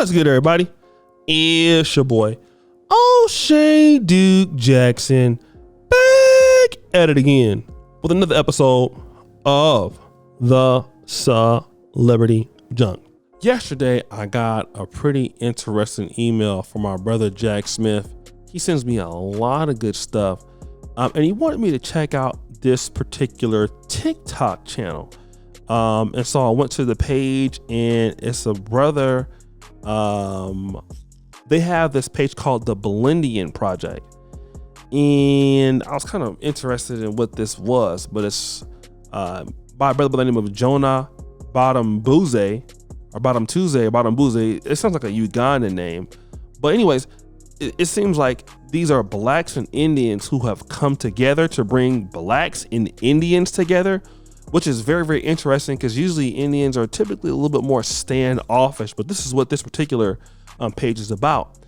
What's good, everybody? It's your boy, O'Shea Duke Jackson, back at it again with another episode of the Celebrity Junk. Yesterday, I got a pretty interesting email from my brother, Jack Smith. He sends me a lot of good stuff, and he wanted me to check out this particular TikTok channel. And so I went to the page, and it's a brother. They have this page called the Blendian Project, and I was kind of interested in what this was, but it's by a brother by the name of Jonah Bottom-Buze. It sounds like a Ugandan name, but anyways, it seems like these are blacks and Indians who have come together to bring blacks and Indians together, which is very, very interesting because usually Indians are typically a little bit more standoffish, but this is what this particular page is about.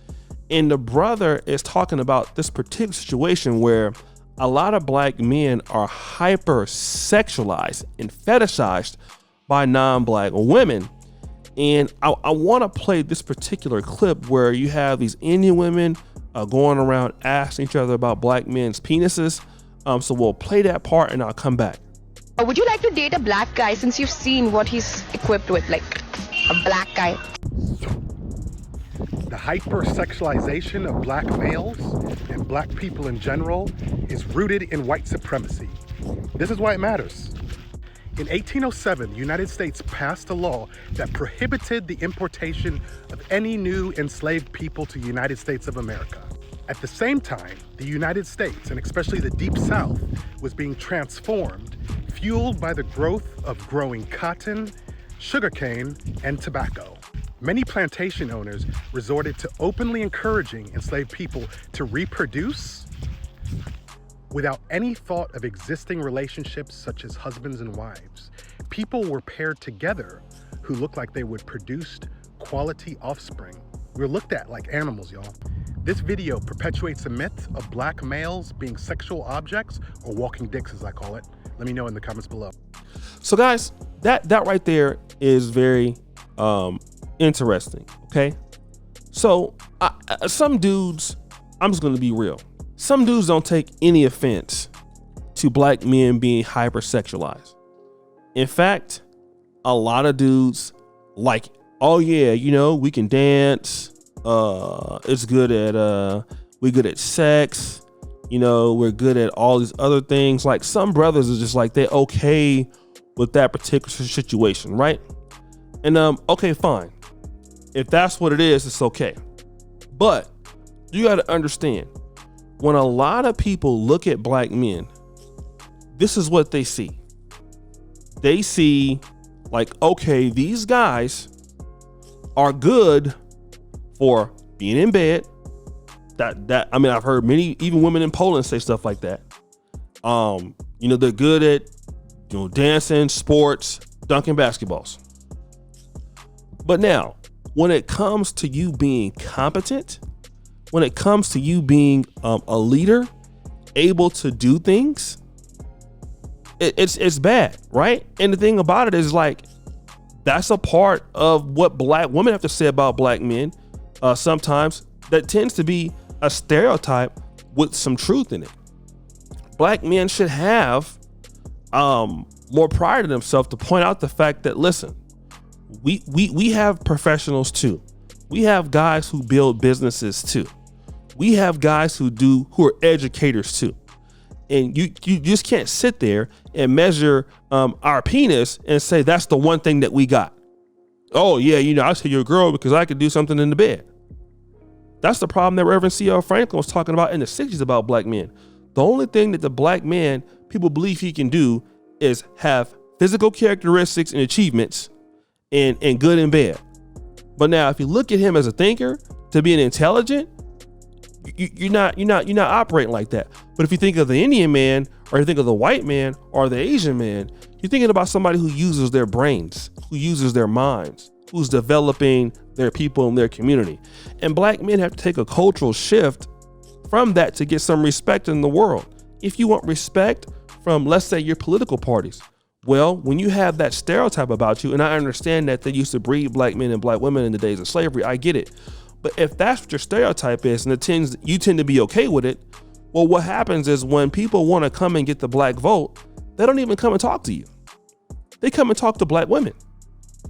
And the brother is talking about this particular situation where a lot of black men are hypersexualized and fetishized by non-black women. And I want to play this particular clip where you have these Indian women going around asking each other about black men's penises. So we'll play that part and I'll come back. Would you like to date a black guy since you've seen what he's equipped with, like a black guy? The hypersexualization of black males and black people in general is rooted in white supremacy. This is why it matters. In 1807, the United States passed a law that prohibited the importation of any new enslaved people to the United States of America. At the same time, the United States, and especially the Deep South, was being transformed, fueled by the growth of growing cotton, sugarcane, and tobacco. Many plantation owners resorted to openly encouraging enslaved people to reproduce without any thought of existing relationships such as husbands and wives. People were paired together who looked like they would produce quality offspring. We were looked at like animals, y'all. This video perpetuates a myth of black males being sexual objects, or walking dicks as I call it. Let me know in the comments below. So guys, that right there is very interesting, okay? So some dudes, I'm just gonna be real. Some dudes don't take any offense to black men being hypersexualized. In fact, a lot of dudes like, oh yeah, you know, we can dance. It's good at we're good at sex. You know, we're good at all these other things. Like some brothers are just like they're okay with that particular situation, right? And okay, fine. If that's what it is, it's okay. But you got to understand, when a lot of people look at black men, this is what they see. They see like, okay, these guys are good for being in bed. I mean, I've heard many, even women in Poland say stuff like that. You know, they're good at, you know, dancing, sports, dunking basketballs. But now, when it comes to you being competent, when it comes to you being a leader, able to do things, it's bad, right? And the thing about it is, like, that's a part of what black women have to say about black men. Sometimes that tends to be a stereotype with some truth in it. Black men should have more pride in themselves to point out the fact that, listen, we have professionals too. We have guys who build businesses too. We have guys who are educators too. And you just can't sit there and measure our penis and say that's the one thing that we got. Oh yeah, you know, I say you're a girl because I could do something in the bed. That's the problem that Reverend C.L. Franklin was talking about in the 60s about black men. The only thing that the black man people believe he can do is have physical characteristics and achievements and good in bed. But now if you look at him as a thinker, to be an intelligent, you're not operating like that. But if you think of the Indian man, or you think of the white man or the Asian man, you're thinking about somebody who uses their brains, who uses their minds, who's developing their people in their community. And black men have to take a cultural shift from that to get some respect in the world. If you want respect from, let's say, your political parties, Well, when you have that stereotype about you, and I understand that they used to breed black men and black women in the days of slavery, I get it. But if that's what your stereotype is, and you tend to be okay with it, well, what happens is when people want to come and get the black vote, they don't even come and talk to you. They come and talk to black women.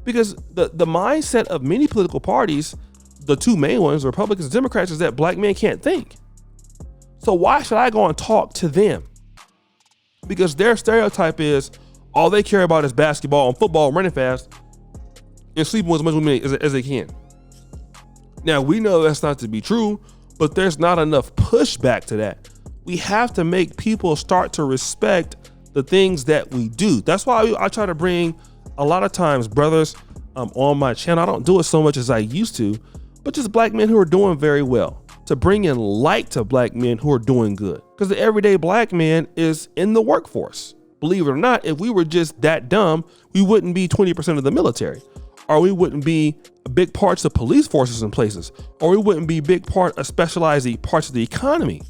Because the mindset of many political parties, the two main ones, Republicans and Democrats, is that black men can't think. So why should I go and talk to them? Because their stereotype is all they care about is basketball and football, running fast, and sleeping with as much women as they can. Now, we know that's not to be true, but there's not enough pushback to that. We have to make people start to respect the things that we do. That's why I try to bring a lot of times brothers on my channel. I don't do it so much as I used to, but just black men who are doing very well, to bring in light to black men who are doing good. Because the everyday black man is in the workforce. Believe it or not, if we were just that dumb, we wouldn't be 20% of the military, or we wouldn't be big parts of police forces in places, or we wouldn't be big part of specialized parts of the economy,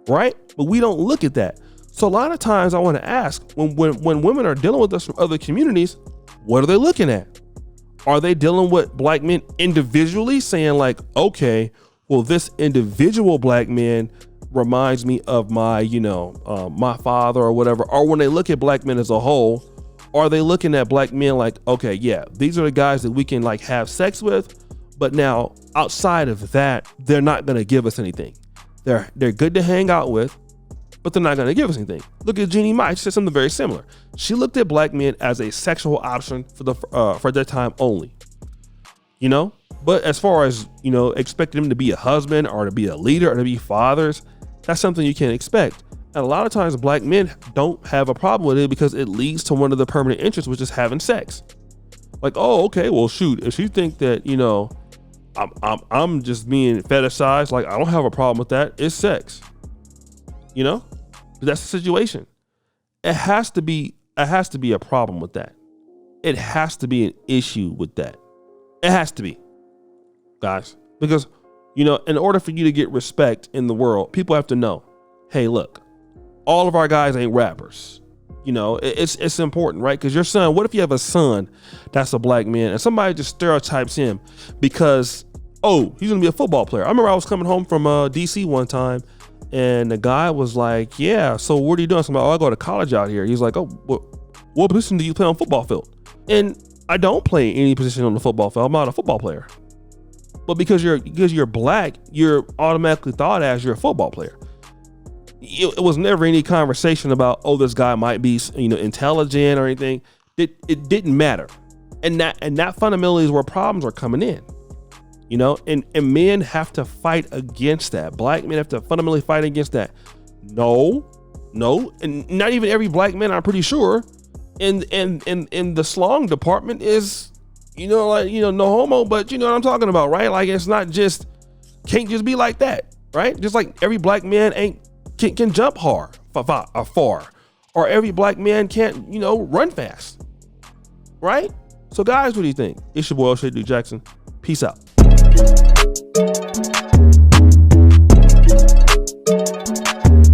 right? But we don't look at that. So a lot of times I want to ask, when women are dealing with us from other communities, what are they looking at? Are they dealing with black men individually, saying like, okay, well, this individual black man reminds me of my, my father or whatever? Or when they look at black men as a whole, are they looking at black men like, okay, yeah, these are the guys that we can like have sex with, but now outside of that, they're not going to give us anything. They're good to hang out with, but they're not going to give us anything. Look at Jeannie Mai. She said something very similar. She looked at black men as a sexual option for their time only, but as far as, expecting them to be a husband or to be a leader or to be fathers, that's something you can't expect. And a lot of times black men don't have a problem with it because it leads to one of the permanent interests, which is having sex. Like, oh, okay, well, shoot, if you think that, I'm just being fetishized, like, I don't have a problem with that. It's sex, But that's the situation. It has to be a problem with that. It has to be an issue with that. It has to be, guys, because, in order for you to get respect in the world, people have to know, hey, look, all of our guys ain't rappers. It's important, right? Because your son, what if you have a son that's a black man and somebody just stereotypes him because, oh, he's gonna be a football player. I remember I was coming home from DC one time and the guy was like, yeah, so what are you doing? So I'm like, oh, I go to college out here. He's like, oh, what position do you play on the football field? And I don't play any position on the football field. I'm not a football player. But because you're black, you're automatically thought as you're a football player. It was never any conversation about, oh, this guy might be, intelligent or anything. It didn't matter. And that fundamentally is where problems are coming in, and men have to fight against that. Black men have to fundamentally fight against that. No. And not even every black man, I'm pretty sure, in the slong department is, no homo, but you know what I'm talking about, right? Like, it's not just, can't just be like that, right? Just like every black man can jump far, or every black man can't, run fast, right? So guys, what do you think? It's your boy, Shady Jackson. Peace out.